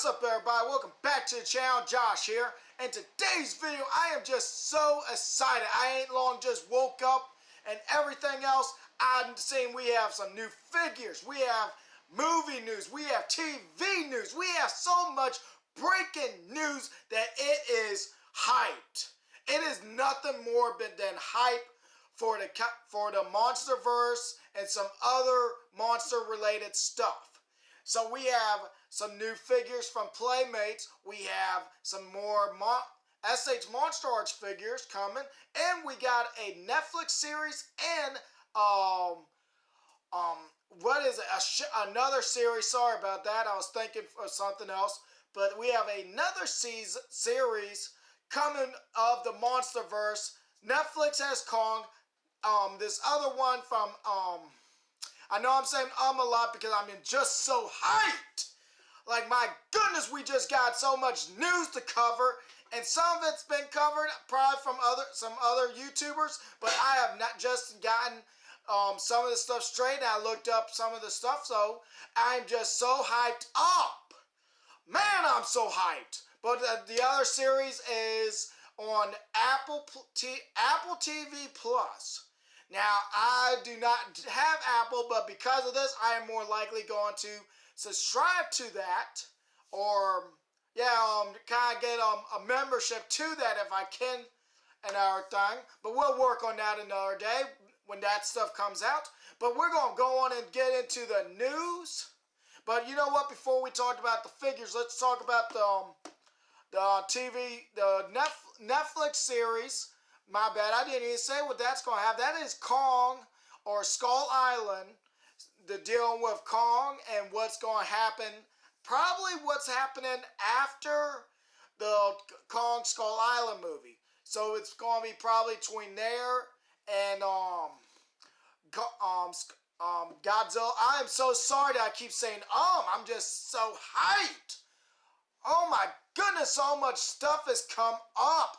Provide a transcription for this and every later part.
What's up everybody, welcome back to the channel. Josh here, and today's video I am just so excited. I ain't long just woke up and everything else. I'm seeing we have some new figures, we have movie news, we have TV news, we have so much breaking news that it is hyped. It is nothing more than hype for the Monsterverse and some other monster related stuff. So we have some new figures from Playmates. We have some more SH Monster Arts figures coming, and we got a Netflix series and what is it? Another series. Sorry about that. I was thinking of something else, but we have another series coming of the Monsterverse. Netflix has Kong. This other one from I know I'm saying a lot because I'm just so hyped. Like, my goodness, we just got so much news to cover, and some of it's been covered probably from some other YouTubers, but I have not just gotten some of the stuff straight, and I looked up some of the stuff, so I'm just so hyped up. Man, I'm so hyped. But the other series is on Apple TV Plus. Now, I do not have Apple, but because of this, I am more likely going to subscribe to that, or, yeah, kind of get a membership to that if I can, and everything. But we'll work on that another day when that stuff comes out. But we're going to go on and get into the news. But you know what? Before we talk about the figures, let's talk about the Netflix series. My bad, I didn't even say what that's going to have. That is Kong, or Skull Island. The dealing with Kong and what's going to happen. Probably what's happening after the Kong Skull Island movie. So it's going to be probably between there and Godzilla. I am so sorry that I keep saying I'm just so hyped. Oh my goodness, so much stuff has come up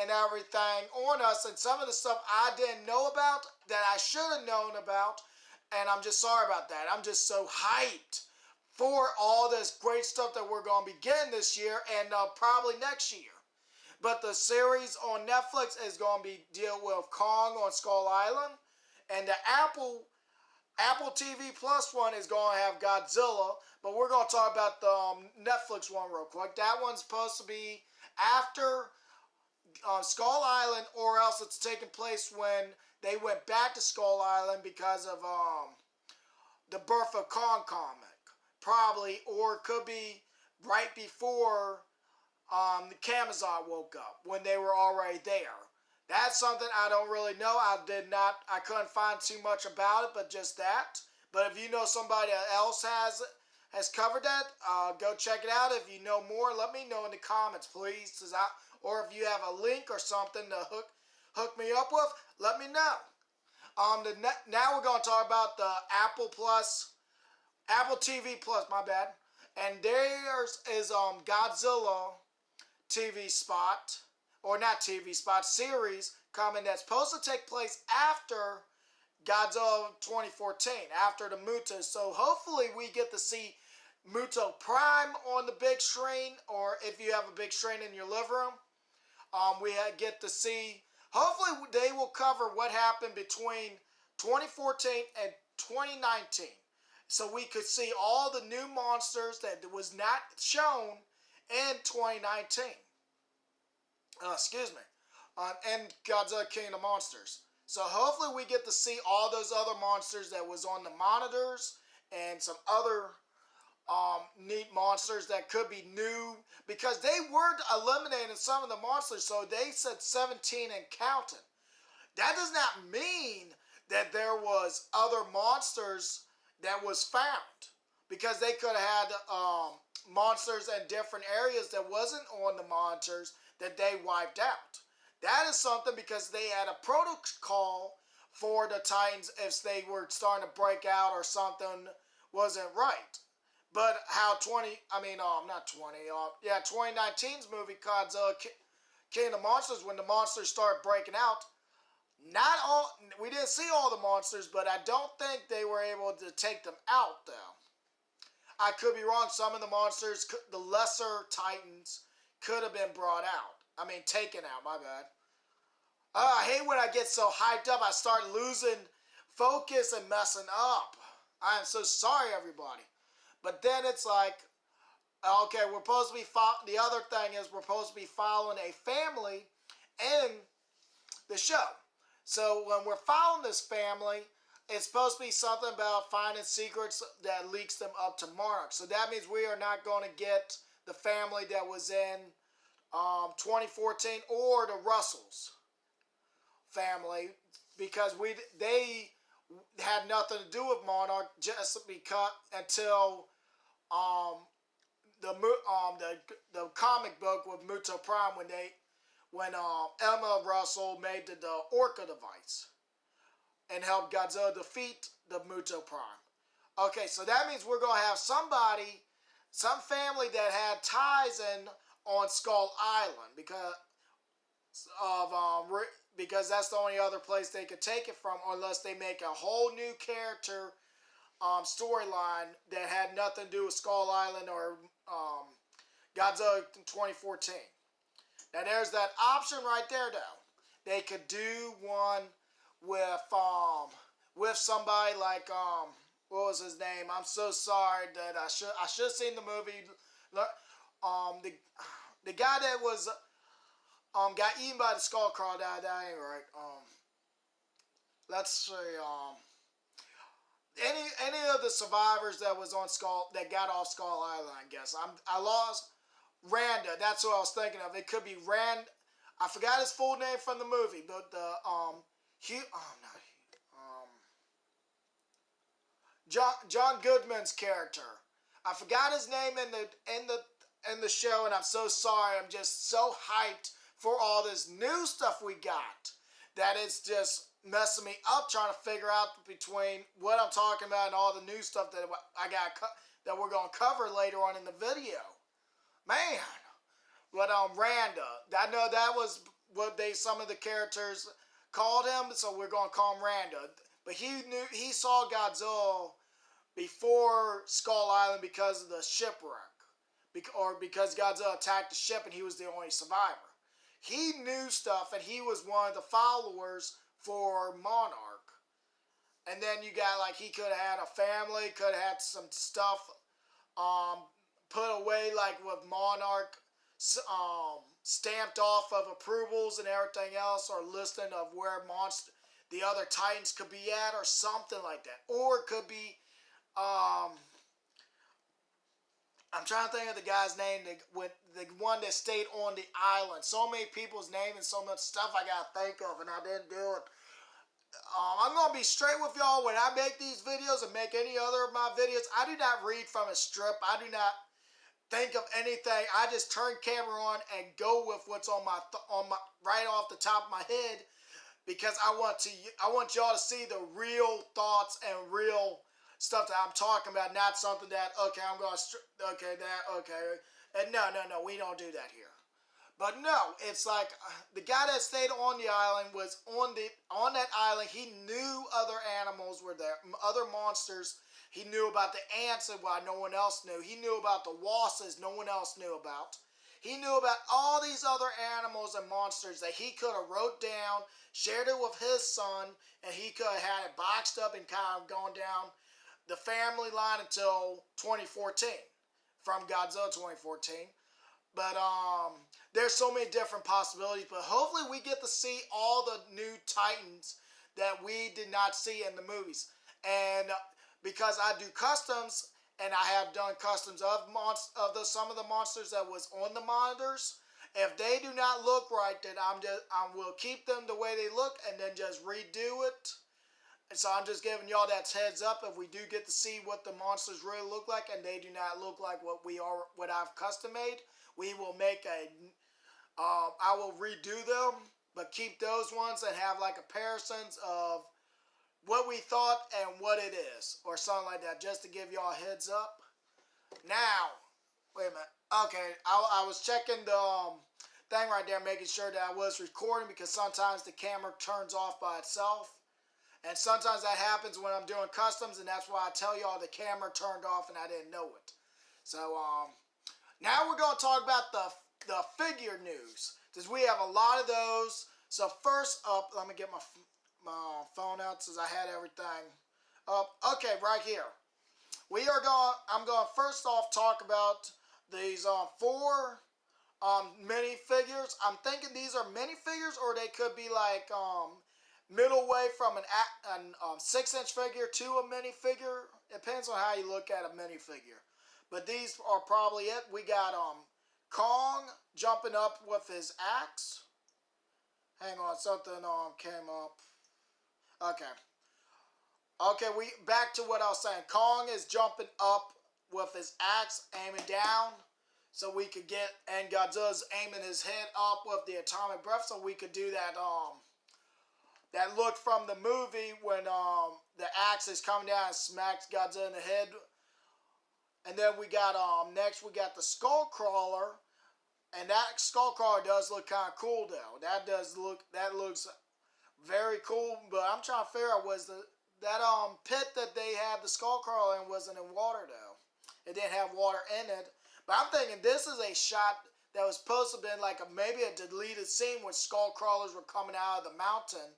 and everything on us, and some of the stuff I didn't know about that I should have known about, and I'm just sorry about that. I'm just so hyped for all this great stuff that we're going to be getting this year and probably next year. But the series on Netflix is going to be deal with Kong on Skull Island, and the Apple TV Plus one is going to have Godzilla, but we're going to talk about the Netflix one real quick. That one's supposed to be after Skull Island, or else it's taking place when they went back to Skull Island because of the Birth of Kong comic, probably, or it could be right before the Kamazot woke up, when they were already there. That's something I don't really know. I couldn't find too much about it, but just that. But if you know somebody else has covered that, go check it out. If you know more, let me know in the comments, please. Or if you have a link or something to hook me up with, let me know. Now we're going to talk about the Apple TV Plus, my bad. And theirs is Godzilla TV spot, or not TV spot, series coming that's supposed to take place after Godzilla 2014, after the Muto. So hopefully we get to see Muto Prime on the big screen, or if you have a big screen in your living room. We get to see, hopefully they will cover what happened between 2014 and 2019. So we could see all the new monsters that was not shown in 2019. Excuse me. And Godzilla King of Monsters. So hopefully we get to see all those other monsters that was on the monitors, and some other neat monsters that could be new, because they were eliminating some of the monsters, so they said 17 and counting. That does not mean that there was other monsters that was found, because they could have had monsters in different areas that wasn't on the monitors that they wiped out. That is something because they had a protocol for the Titans if they were starting to break out or something wasn't right. But how 2019's movie, Godzilla King of Monsters, when the monsters start breaking out, we didn't see all the monsters, but I don't think they were able to take them out, though. I could be wrong. Some of the monsters, the lesser titans, could have been brought out. I mean, taken out. My bad. I hate when I get so hyped up, I start losing focus and messing up. I am so sorry, everybody. But then it's like, okay, we're supposed to be, the other thing is we're supposed to be following a family in the show. So when we're following this family, it's supposed to be something about finding secrets that leaks them up to Monarch. So that means we are not going to get the family that was in 2014 or the Russells family, because they had nothing to do with Monarch just because until the comic book with Muto Prime when Emma Russell made the Orca device and helped Godzilla defeat the Muto Prime. Okay, so that means we're gonna have some family that had ties in on Skull Island because that's the only other place they could take it from, unless they make a whole new character storyline that had nothing to do with Skull Island or Godzilla in 2014. Now there's that option right there, though. They could do one with somebody like what was his name? I'm so sorry that I should have seen the movie. The guy that was got eaten by the skull crocodile. That ain't right. Let's see. Any of the survivors that was on that got off Skull Island, I guess. I lost Randa. That's what I was thinking of. It could be Rand. I forgot his full name from the movie, but the John Goodman's character. I forgot his name in the show, and I'm so sorry. I'm just so hyped for all this new stuff we got that it's just messing me up trying to figure out between what I'm talking about and all the new stuff that that we're gonna cover later on in the video. Man, but Randa, I know that was what some of the characters called him, so we're gonna call him Randa. But he saw Godzilla before Skull Island because of the shipwreck, or because Godzilla attacked the ship and he was the only survivor. He knew stuff, and he was one of the followers for Monarch. And then you got, like, he could have had a family, could have had some stuff put away, like with Monarch stamped off of approvals and everything else, or listing of where the other Titans could be at, or something like that. Or it could be I'm trying to think of the guy's name, the one that stayed on the island. So many people's names and so much stuff I gotta think of, and I didn't do it. I'm gonna be straight with y'all. When I make these videos and make any other of my videos, I do not read from a strip. I do not think of anything. I just turn camera on and go with what's on my right off the top of my head, because I want y'all to see the real thoughts and real stuff that I'm talking about, not something that, okay, I'm going to, and no, we don't do that here. But no, it's like, the guy that stayed on the island was on that island. He knew other animals were there, other monsters. He knew about the ants and why no one else knew. He knew about the wasses no one else knew about. He knew about all these other animals and monsters that he could have wrote down, shared it with his son, and he could have had it boxed up and kind of gone down the family line until 2014, from Godzilla 2014. But there's so many different possibilities. But hopefully we get to see all the new Titans that we did not see in the movies. And because I do customs, and I have done customs of some of the monsters that was on the monitors, if they do not look right, then I will keep them the way they look and then just redo it. And so I'm just giving y'all that heads up. If we do get to see what the monsters really look like, and they do not look like what I've custom made, we will make I will redo them, but keep those ones and have like comparisons of what we thought and what it is, or something like that, just to give y'all a heads up. Now, wait a minute. Okay, I was checking the thing right there, making sure that I was recording, because sometimes the camera turns off by itself. And sometimes that happens when I'm doing customs, and that's why I tell y'all the camera turned off and I didn't know it. So now we're going to talk about the figure news, because we have a lot of those. So first up, let me get my phone out since I had everything up. Okay, right here. I'm going to first off talk about these 4 minifigures. I'm thinking these are minifigures, or they could be like middle way from an 6-inch figure to a minifigure. It depends on how you look at a minifigure. But these are probably it. We got Kong jumping up with his axe. Hang on, something came up. Okay. Okay, back to what I was saying. Kong is jumping up with his axe, aiming down, so we could get, and Godzilla's aiming his head up with the atomic breath, so we could do that that look from the movie when the axe is coming down and smacks Godzilla in the head. And then we got next we got the Skullcrawler, and that Skullcrawler does look kind of cool though. That looks very cool. But I'm trying to figure out, was that pit that they had the Skullcrawler in wasn't in water though. It didn't have water in it. But I'm thinking this is a shot that was supposed to have been like maybe a deleted scene when Skullcrawlers were coming out of the mountain.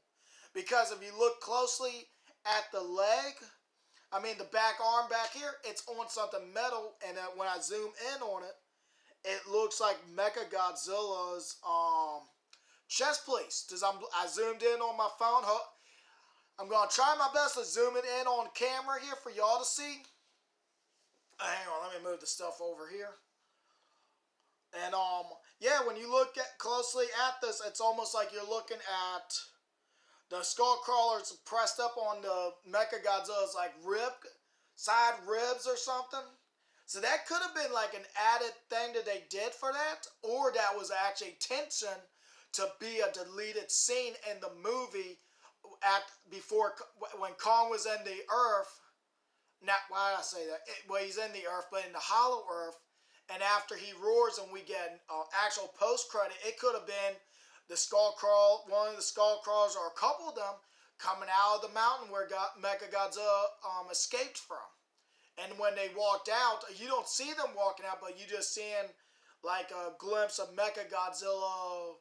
Because if you look closely at the leg, I mean the back arm back here, it's on something metal, and when I zoom in on it, it looks like Mechagodzilla's chest piece. I zoomed in on my phone. I'm going to try my best to zoom it in on camera here for y'all to see. Hang on, let me move the stuff over here. And yeah, when you look closely at this, it's almost like you're looking at the Skullcrawlers pressed up on the Mechagodzilla's like side ribs or something. So that could have been like an added thing that they did for that, or that was actually tension to be a deleted scene in the movie when Kong was in the Earth. Not why did I say that? Well, he's in the Earth, but in the Hollow Earth, and after he roars and we get actual post credit, it could have been one of the Skullcrawlers, or a couple of them, coming out of the mountain where Mechagodzilla escaped from. And when they walked out, you don't see them walking out, but you just seeing like a glimpse of Mechagodzilla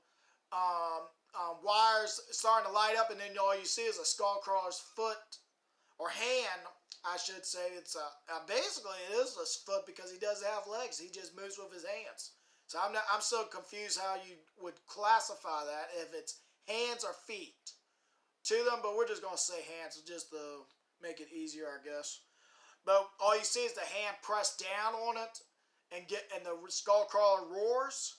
wires starting to light up, and then all you see is a Skullcrawler's foot, or hand, I should say. It's basically it is his foot, because he doesn't have legs. He just moves with his hands. So I'm so confused how you would classify that, if it's hands or feet to them, but we're just gonna say hands just to make it easier, I guess. But all you see is the hand pressed down on it, and the Skullcrawler roars.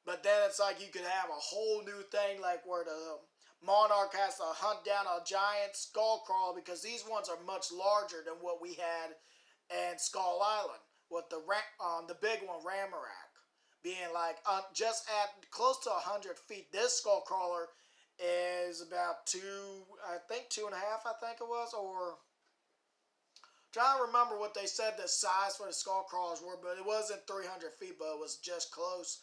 But then it's like you could have a whole new thing, like where the Monarch has to hunt down a giant Skullcrawler, because these ones are much larger than what we had in Skull Island, with the big one, Ramarak, being like just at close to 100 feet. This Skullcrawler is about 2.5, I think it was, or trying to remember what they said the size for the Skullcrawlers were, but it wasn't 300 feet, but it was just close.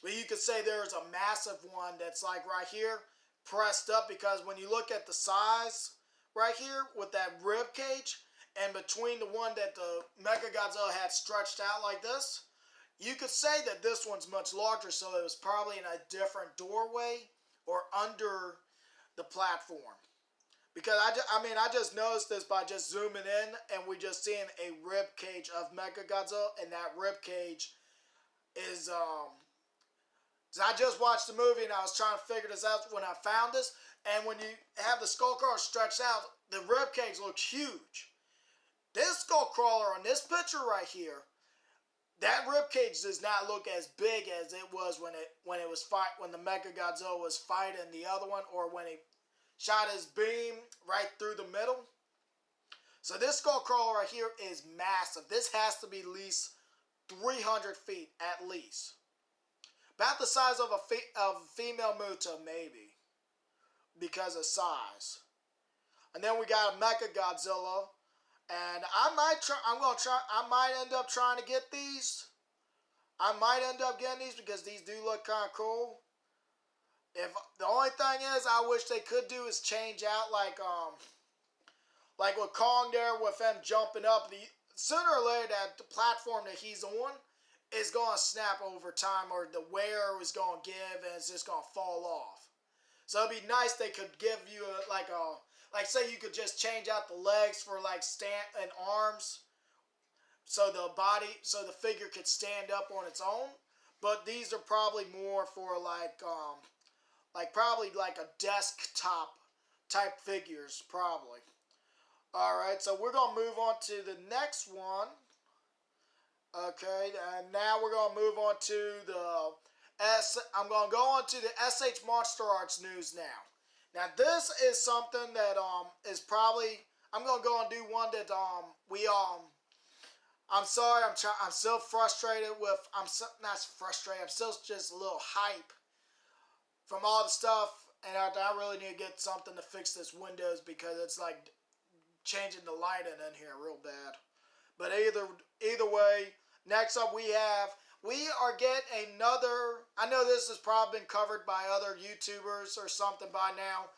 But you could say there's a massive one that's like right here, pressed up, because when you look at the size right here with that rib cage, and between the one that the Mechagodzilla had stretched out like this, you could say that this one's much larger, so it was probably in a different doorway or under the platform. Because I just noticed this by just zooming in, and we just seeing a rib cage of Mechagodzilla, and that rib cage is so I just watched the movie and I was trying to figure this out when I found this, and when you have the Skullcrawler stretched out, the rib cage looks huge. This Skullcrawler on this picture right here, that rib cage does not look as big as it was when the Mechagodzilla was fighting the other one, or when he shot his beam right through the middle. So this Skullcrawler right here is massive. This has to be at least 300 feet at least. About the size of a female Muto, maybe, because of size. And then we got a Mechagodzilla, and I might end up trying to get these. I might end up getting these because these do look kind of cool. If the only thing is, I wish they could do is change out like with Kong there, with him jumping up. sooner or later that the platform that he's on is going to snap over time, or the wear is going to give and it's just going to fall off. So it'd be nice they could give you like say you could just change out the legs for like stand and arms, so the figure could stand up on its own. But these are probably more for like probably like a desktop type figures probably. All right, so we're gonna move on to the next one. Okay, and now we're gonna move on to I'm gonna go on to the SH Monster Arts news now. Now this is something that is probably, I'm gonna go and do one that I'm sorry, I'm still frustrated with, not frustrated, I'm still just a little hype from all the stuff, and I really need to get something to fix this Windows because it's like changing the lighting in here real bad. But either way, next up we are getting another, I know this has probably been covered by other YouTubers or something by now,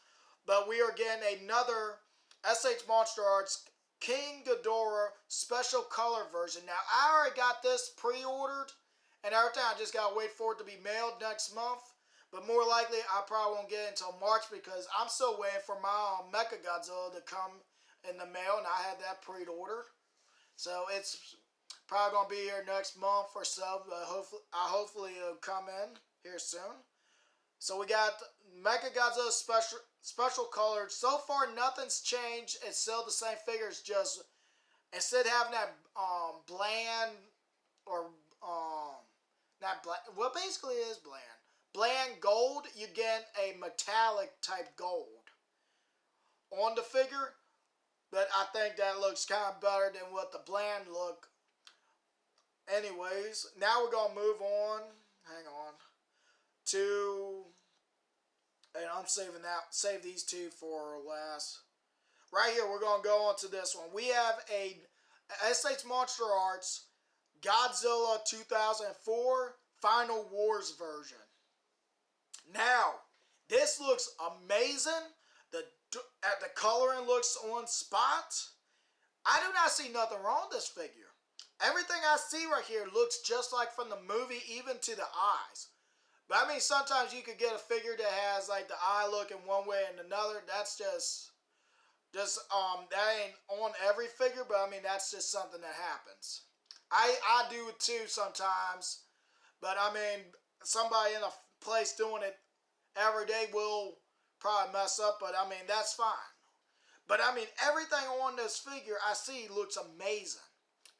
but we are getting another SH Monster Arts King Hedorah special color version. Now, I already got this pre-ordered, and everything, I just gotta wait for it to be mailed next month. But more likely, I probably won't get it until March because I'm still waiting for my Mechagodzilla to come in the mail, and I had that pre-ordered. So it's probably gonna be here next month or so. But hopefully it'll come in here soon. So we got Mechagodzilla special colored. So far nothing's changed. It's still the same figure. It's just instead of having that bland or not bland. Well, basically it is bland gold. You get a metallic type gold on the figure. But I think that looks kind of better than what the bland look. Anyways, now we're going to move on. Hang on. And I'm save these two for last. Right here, we're going to go on to this one. We have a SH Monster Arts Godzilla 2004 Final Wars version. Now, this looks amazing. The coloring looks on spot. I do not see nothing wrong with this figure. Everything I see right here looks just like from the movie, even to the eyes. But I mean, sometimes you could get a figure that has like the eye looking one way and another. That's just that ain't on every figure, but I mean, that's just something that happens. I do it too sometimes, but I mean, somebody in a place doing it every day will probably mess up, but I mean, that's fine. But I mean, everything on this figure I see looks amazing.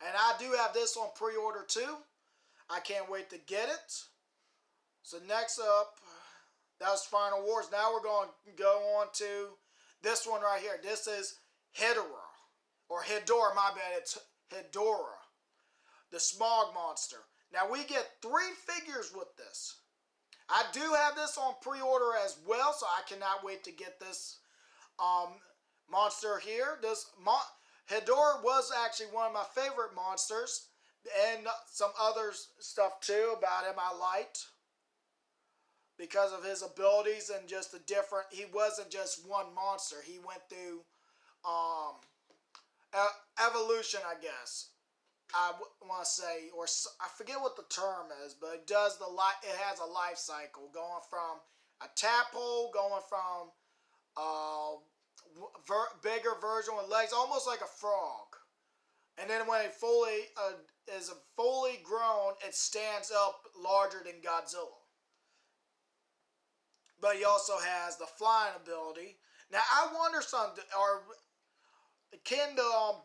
And I do have this on pre-order too. I can't wait to get it. So next up, that was Final Wars. Now we're going to go on to this one right here. This is Hedorah. Or Hedorah, my bad. It's Hedorah. The Smog monster. Now we get 3 figures with this. I do have this on pre-order as well, so I cannot wait to get this monster here. Hedorah was actually one of my favorite monsters, and some other stuff too about him I liked because of his abilities and just the different. He wasn't just one monster. He went through evolution, I guess. I want to say, or I forget what the term is, but it does it has a life cycle going from a tadpole, going from bigger version with legs, almost like a frog, and then when it is fully grown, it stands up larger than Godzilla. But he also has the flying ability. Now I wonder something, or can the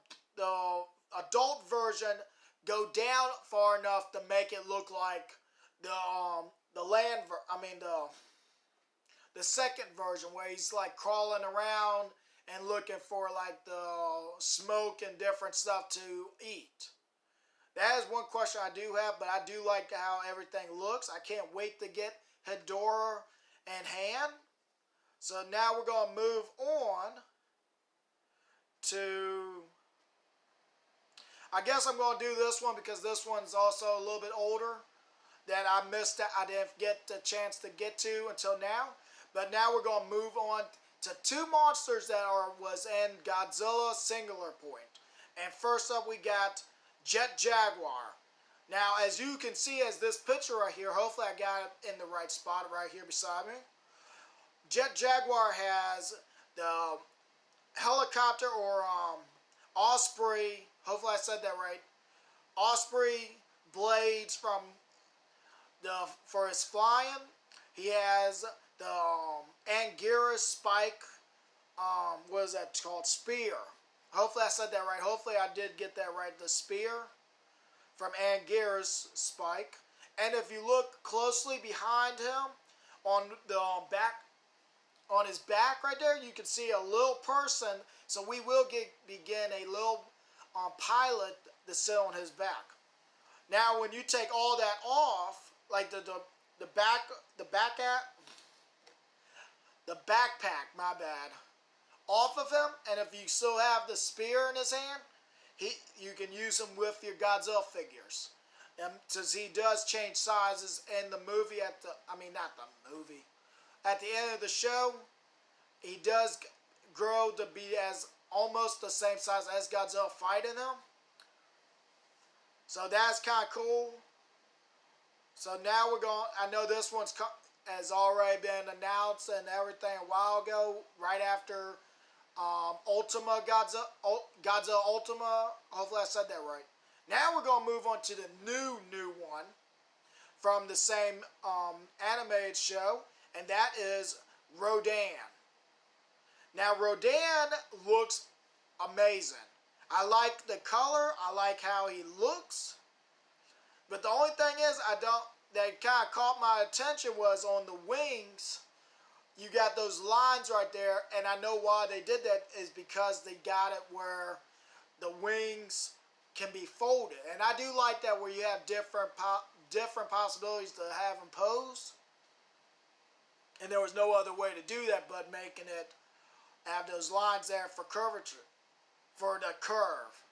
adult version go down far enough to make it look like the second version where he's like crawling around and looking for like the smoke and different stuff to eat? That is one question I do have, but I do like how everything looks. I can't wait to get Hedorah in hand. So now we're going to move on to, I guess I'm going to do this one because this one's also a little bit older that I missed. I didn't get the chance to get to until now. But now we're going to move on to 2 monsters that was in Godzilla Singular Point. And first up we got Jet Jaguar. Now, as you can see, as this picture right here, hopefully I got it in the right spot right here beside me. Jet Jaguar has the helicopter or Osprey, hopefully I said that right, Osprey blades for his flying. He has the Angara spike, what is that called, spear. Hopefully I said that right. Hopefully I did get that right. The spear from Angara's spike. And if you look closely behind him on the on his back right there, you can see a little person. So we will begin a little pilot to sit on his back. Now, when you take all that off, like the backpack, my bad, off of him, and if you still have the spear in his hand, you can use him with your Godzilla figures. Since he does change sizes in the movie at the end of the show, he does grow to be as almost the same size as Godzilla fighting him. So that's kind of cool. So now we're going, I know this one's has already been announced and everything a while ago, right after Ultima Godzilla Ultima. Hopefully I said that right. Now we're going to move on to the new one from the same animated show, and that is Rodin. Now Rodin looks amazing. I like the color, I like how he looks, but the only thing is that kind of caught my attention was on the wings. You got those lines right there, and I know why they did that is because they got it where the wings can be folded. And I do like that where you have different possibilities to have them pose. And there was no other way to do that but making it have those lines there for curvature, for the curve.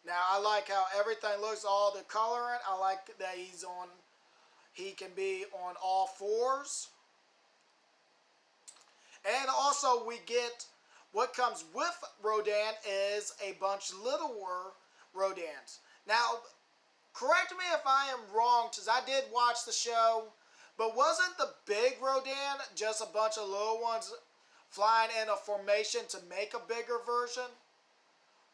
Now I like how everything looks, all the coloring. I like that he can be on all fours. And also we get, what comes with Rodin is a bunch littler Rodins. Now, correct me if I am wrong, because I did watch the show, but wasn't the big Rodin just a bunch of little ones flying in a formation to make a bigger version?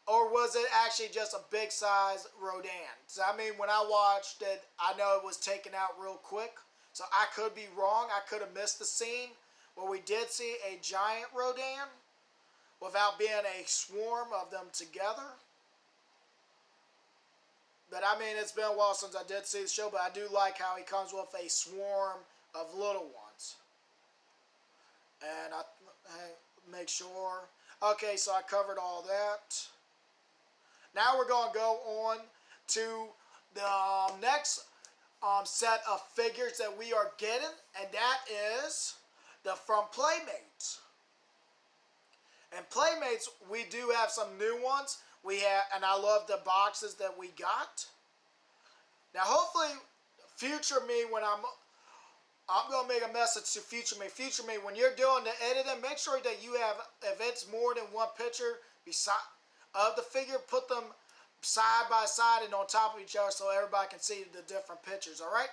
Or was it actually just a big size Rodin? So, I mean, when I watched it, I know it was taken out real quick. So I could be wrong. I could have missed the scene where we did see a giant Rodin without being a swarm of them together. But I mean, it's been a while since I did see the show, but I do like how he comes with a swarm of little ones. And I make sure. Okay, so I covered all that. Now we're going to go on to the next set of figures that we are getting, and that is from Playmates. And Playmates, we do have some new ones. We have, and I love the boxes that we got. Now, hopefully, future me, when I'm going to make a message to future me, when you're doing the editing, make sure that you have, if it's more than one picture beside of the figure, put them side by side and on top of each other so everybody can see the different pictures, all right?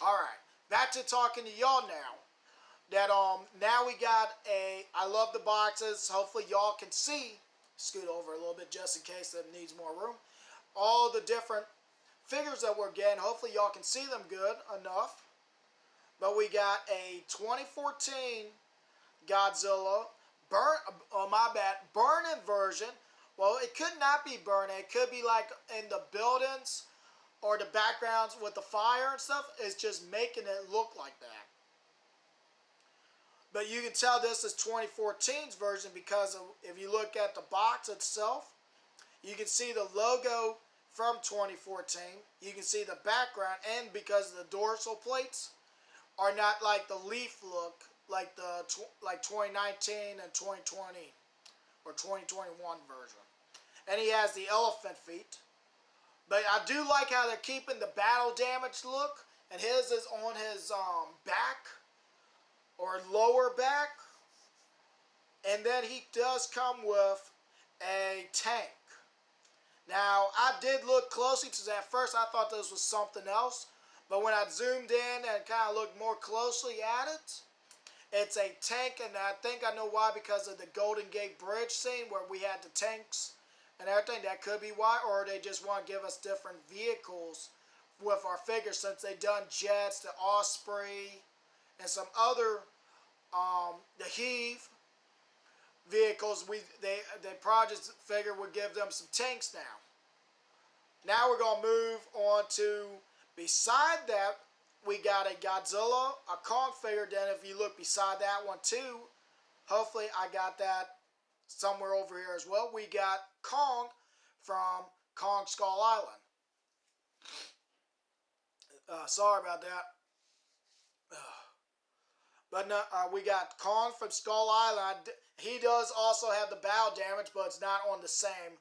All right, back to talking to y'all now. That now we got I love the boxes. Hopefully y'all can see, scoot over a little bit just in case it needs more room, all the different figures that we're getting. Hopefully y'all can see them good enough. But we got a 2014 Godzilla, burning version. Well, it could not be burning. It could be like in the buildings or the backgrounds with the fire and stuff. It's just making it look like that. But you can tell this is 2014's version because if you look at the box itself, you can see the logo from 2014. You can see the background, and because the dorsal plates are not like the leaf look like 2019 and 2020 or 2021 version. And he has the elephant feet. But I do like how they're keeping the battle damage look, and his is on his back or lower back. And then he does come with a tank. Now, I did look closely because at first I thought this was something else, but when I zoomed in and kind of looked more closely at it, it's a tank, and I think I know why, because of the Golden Gate Bridge scene where we had the tanks and everything. That could be why, or they just want to give us different vehicles with our figures, since they done jets, the Osprey, and some other, the Heave vehicles. The project figure would give them some tanks now. Now we're going to move on to, beside that, we got a Godzilla, a Kong figure. Then if you look beside that one too, hopefully I got that somewhere over here as well. We got Kong from Kong Skull Island. Sorry about that. But no, we got Kong from Skull Island. He does also have the bow damage, but it's not on the same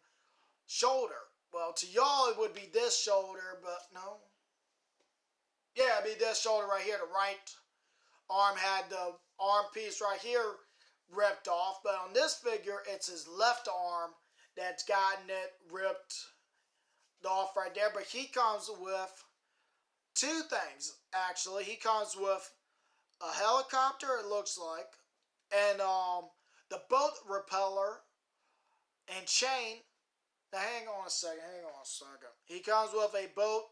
shoulder. Well, to y'all it would be this shoulder, but no. Yeah, it'd be this shoulder right here. The right arm had the arm piece right here ripped off, but on this figure, it's his left arm that's gotten it ripped off right there. But he comes with two things, actually. He comes with a helicopter, it looks like, and the boat repeller and chain. Now, hang on a second. He comes with a boat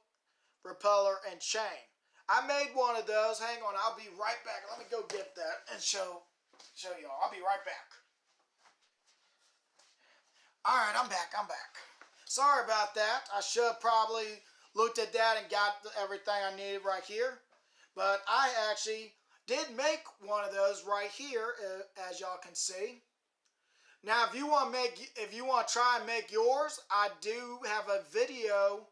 repeller and chain. I made one of those. Hang on, I'll be right back. Let me go get that and show y'all. I'll be right back. Alright, I'm back. Sorry about that. I should have probably looked at that and got everything I needed right here. But I actually did make one of those right here, as y'all can see. Now, if you want to try and make yours, I do have a video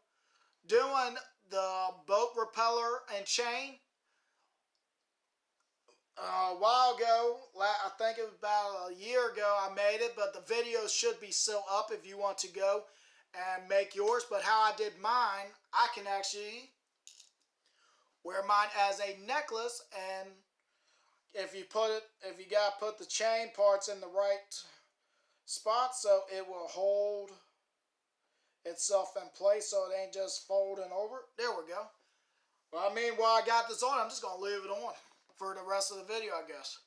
doing the boat repeller and chain. A while ago, I think it was about a year ago, I made it, but the video should be still up if you want to go and make yours. But how I did mine, I can actually wear mine as a necklace, and if you gotta put the chain parts in the right spot so it will hold itself in place, so it ain't just folding over. There we go. Well, I mean, while I got this on, I'm just gonna leave it on for the rest of the video, I guess.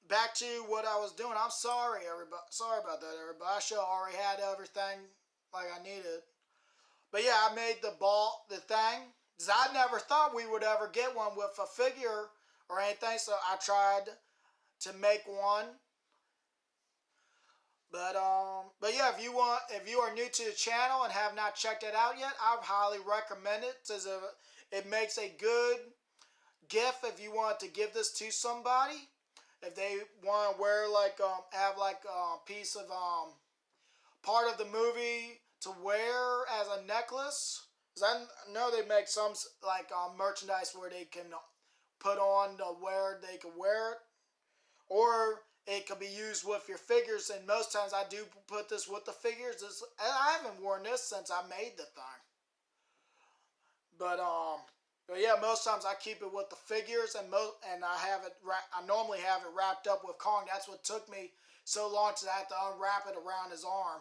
Back to what I was doing. I'm sorry, everybody. Sorry about that, everybody. I should have already had everything like I needed. But yeah, I made the thing. Because I never thought we would ever get one with a figure or anything, so I tried to make one. But yeah, if you are new to the channel and have not checked it out yet, I highly recommend it. It makes a good gift if you want to give this to somebody. If they want to wear have a piece of part of the movie to wear as a necklace. Cause I know they make some merchandise where they can put on they can wear it, or it can be used with your figures. And most times I do put this with the figures. And I haven't worn this since I made the thing. But yeah, most times I keep it with the figures, and I normally have it wrapped up with Kong. That's what took me so long to have to unwrap it around his arm.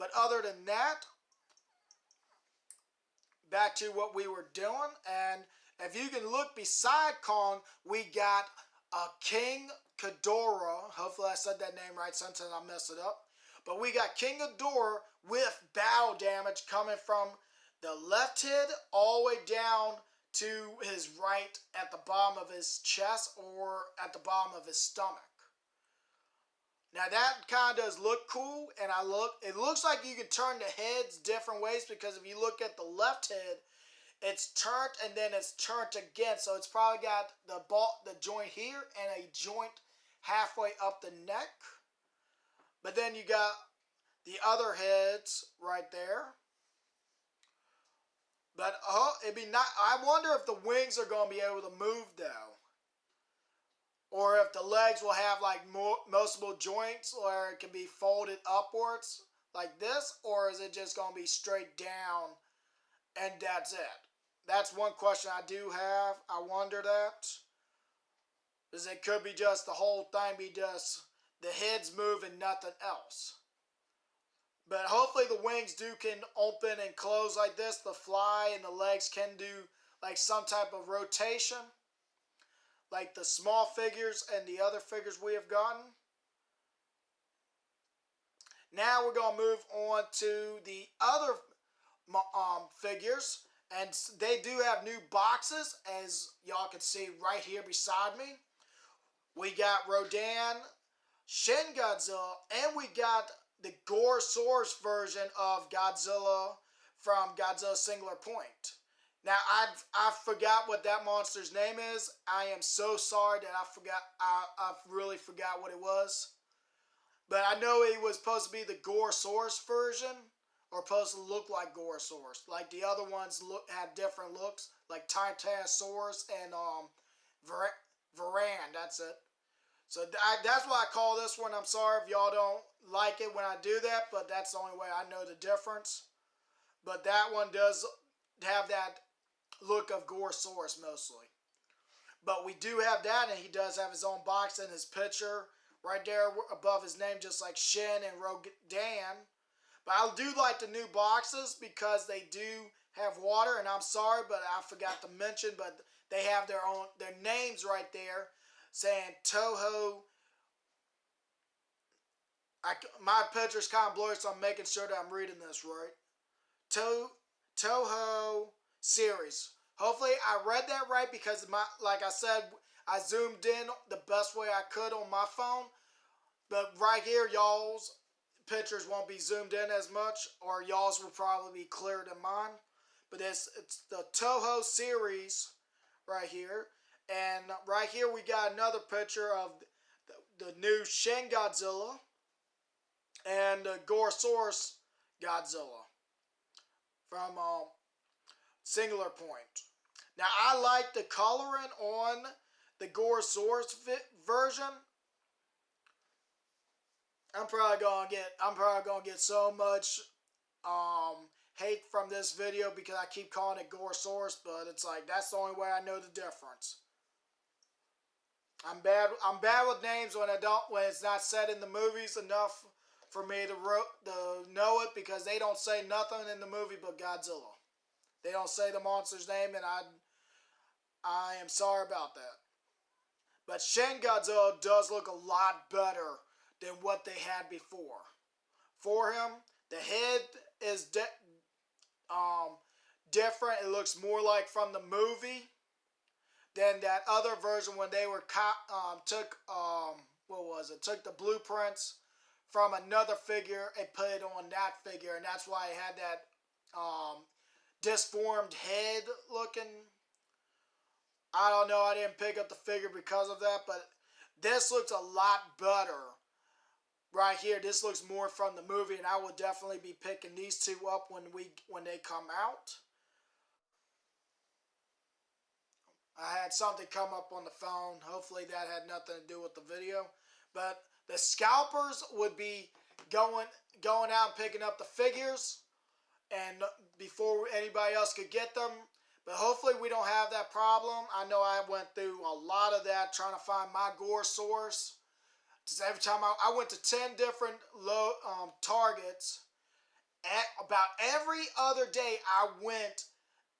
But other than that, back to what we were doing, and if you can look beside Kong, we got a King Hedorah. Hopefully I said that name right, sometimes I mess it up. But we got King Hedorah with bow damage coming from the left head all the way down to his right at the bottom of his chest or at the bottom of his stomach. Now that kind of does look cool, and it looks like you can turn the heads different ways, because if you look at the left head, it's turned and then it's turned again. So it's probably got the joint here and a joint halfway up the neck. But then you got the other heads right there. But it'd be not. I wonder if the wings are going to be able to move though, or if the legs will have multiple joints, or it can be folded upwards like this, or is it just going to be straight down and that's it? That's one question I do have. I wonder that, because it could be just the whole thing be just the heads move and nothing else. But hopefully the wings can open and close like this. The fly and the legs can do like some type of rotation, like the small figures and the other figures we have gotten. Now we're going to move on to the other figures, and they do have new boxes, as y'all can see right here beside me. We got Rodin, Shin Godzilla, and we got the Gorosaurus version of Godzilla from Godzilla Singular Point. Now, I forgot what that monster's name is. I am so sorry that I forgot. I really forgot what it was. But I know it was supposed to be the Gorosaurus version, or supposed to look like Gorosaurus. Like the other ones had different looks, like Titanosaurus and Varan. That's it. So that's why I call this one. I'm sorry if y'all don't like it when I do that, but that's the only way I know the difference. But that one does have that look of Gorosaurus mostly. But we do have that, and he does have his own box and his picture right there above his name, just like Shin and Rodin. But I do like the new boxes because they do have water, and I'm sorry, but I forgot to mention, but they have their names right there, saying Toho. My picture's kind of blurry, so I'm making sure that I'm reading this right. Toho series. Hopefully I read that right, because like I said, I zoomed in the best way I could on my phone. But right here, y'all's pictures won't be zoomed in as much, or y'all's will probably be clearer than mine. But it's the Toho series right here. And right here we got another picture of the new Shin Godzilla and the Gorosaurus Godzilla from Singular Point. Now, I like the coloring on the Gorosaurus version. I'm probably gonna get so much hate from this video because I keep calling it Gorosaurus, but it's like that's the only way I know the difference. I'm bad with names when it's not said in the movies enough for me to know it, because they don't say nothing in the movie but Godzilla. They don't say the monster's name, and I am sorry about that. But Shin Godzilla does look a lot better than what they had before. For him, the head is different. It looks more like from the movie than that other version when they were took the blueprints from another figure and put it on that figure, and that's why it had that disformed head looking. I don't know, I didn't pick up the figure because of that, but this looks a lot better right here. This looks more from the movie, and I will definitely be picking these two up when they come out. I had something come up on the phone. Hopefully that had nothing to do with the video. But the scalpers would be going out and picking up the figures, and before anybody else could get them. But hopefully we don't have that problem. I know I went through a lot of that trying to find my Gorosaurus. Just every time I went to 10 different targets. About every other day I went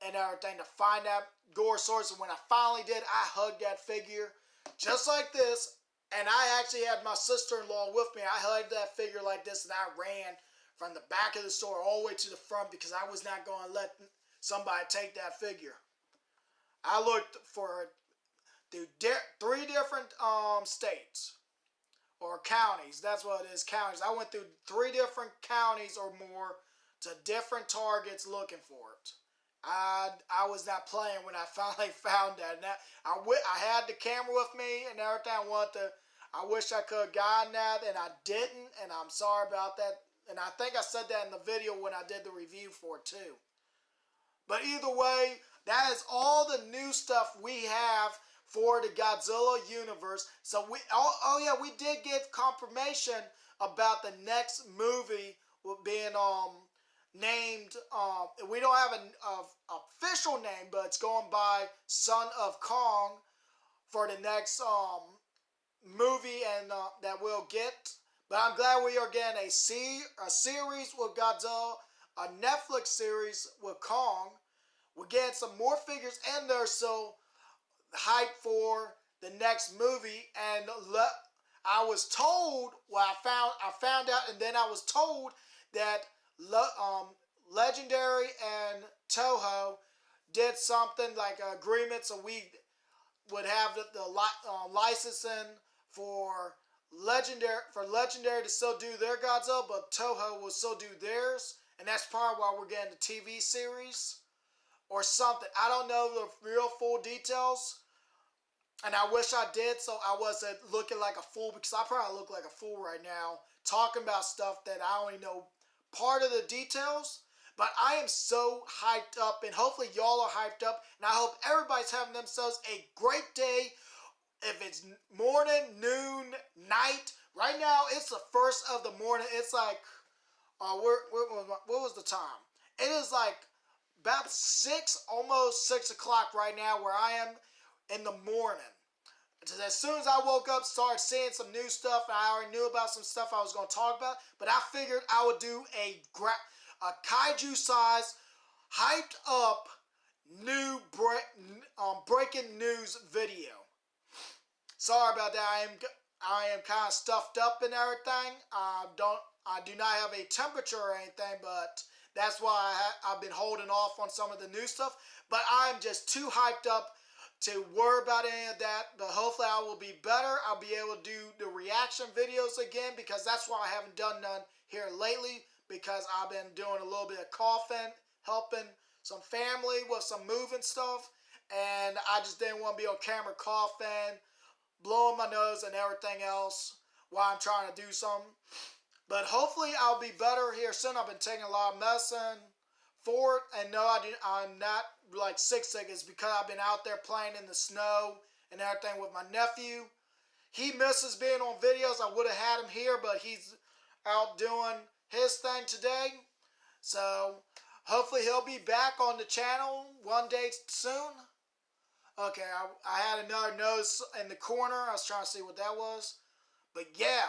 and everything to find that Gorosaurus. And when I finally did, I hugged that figure just like this. And I actually had my sister-in-law with me. I hugged that figure like this, and I ran from the back of the store all the way to the front because I was not going to let somebody take that figure. I looked for through 3 different states or counties. That's what it is, counties. I went through 3 different counties or more to different targets looking for it. I was not playing when I finally found that. Now, I had the camera with me and everything. I wish I could have gotten that, and I didn't, and I'm sorry about that. And I think I said that in the video when I did the review for it too. But either way, that is all the new stuff we have for the Godzilla universe. So we did get confirmation about the next movie being named. We don't have an official name, but it's going by Son of Kong for the next movie and that we'll get. But I'm glad we are getting a series with Godzilla, a Netflix series with Kong. We're getting some more figures in there, so hyped for the next movie. And I was told, well, I found out, and then I was told that Legendary and Toho did something like an agreement, so we would have the licensing for Legendary to still do their Godzilla, but Toho will still do theirs, and that's probably why we're getting the TV series or something. I don't know the real full details, and I wish I did, so I wasn't looking like a fool, because I probably look like a fool right now talking about stuff that I only know part of the details. But I am so hyped up, and hopefully y'all are hyped up, and I hope everybody's having themselves a great day. If it's morning, noon, night. Right now, it's the first of the morning. It's like, what was the time? It is like about 6, almost 6 o'clock right now where I am in the morning. As soon as I woke up, started seeing some new stuff, and I already knew about some stuff I was going to talk about, but I figured I would do a kaiju size, hyped up, new breaking news video. Sorry about that. I am kind of stuffed up and everything. I do not have a temperature or anything, but that's why I've been holding off on some of the new stuff. But I'm just too hyped up to worry about any of that. But hopefully I will be better. I'll be able to do the reaction videos again, because that's why I haven't done none here lately, because I've been doing a little bit of coughing, helping some family with some moving stuff, and I just didn't want to be on camera coughing, blowing my nose and everything else while I'm trying to do something. But hopefully I'll be better here soon. I've been taking a lot of medicine for it, and no, I'm not like sick. It's because I've been out there playing in the snow and everything with my nephew. He misses being on videos. I would have had him here, but he's out doing his thing today. So hopefully he'll be back on the channel one day soon. Okay, I had another nose in the corner. I was trying to see what that was. But yeah,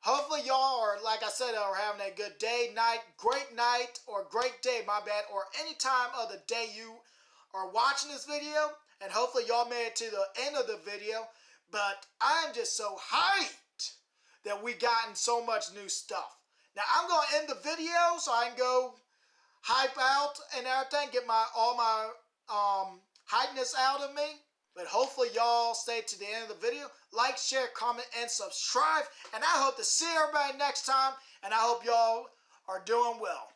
hopefully y'all are, like I said, are having a good day, great night, or great day, my bad, or any time of the day you are watching this video. And hopefully y'all made it to the end of the video. But I'm just so hyped that we gotten so much new stuff. Now I'm going to end the video so I can go hype out and everything, get all my hypeness out of me. But hopefully y'all stay to the end of the video. Like, share, comment, and subscribe. And I hope to see everybody next time. And I hope y'all are doing well.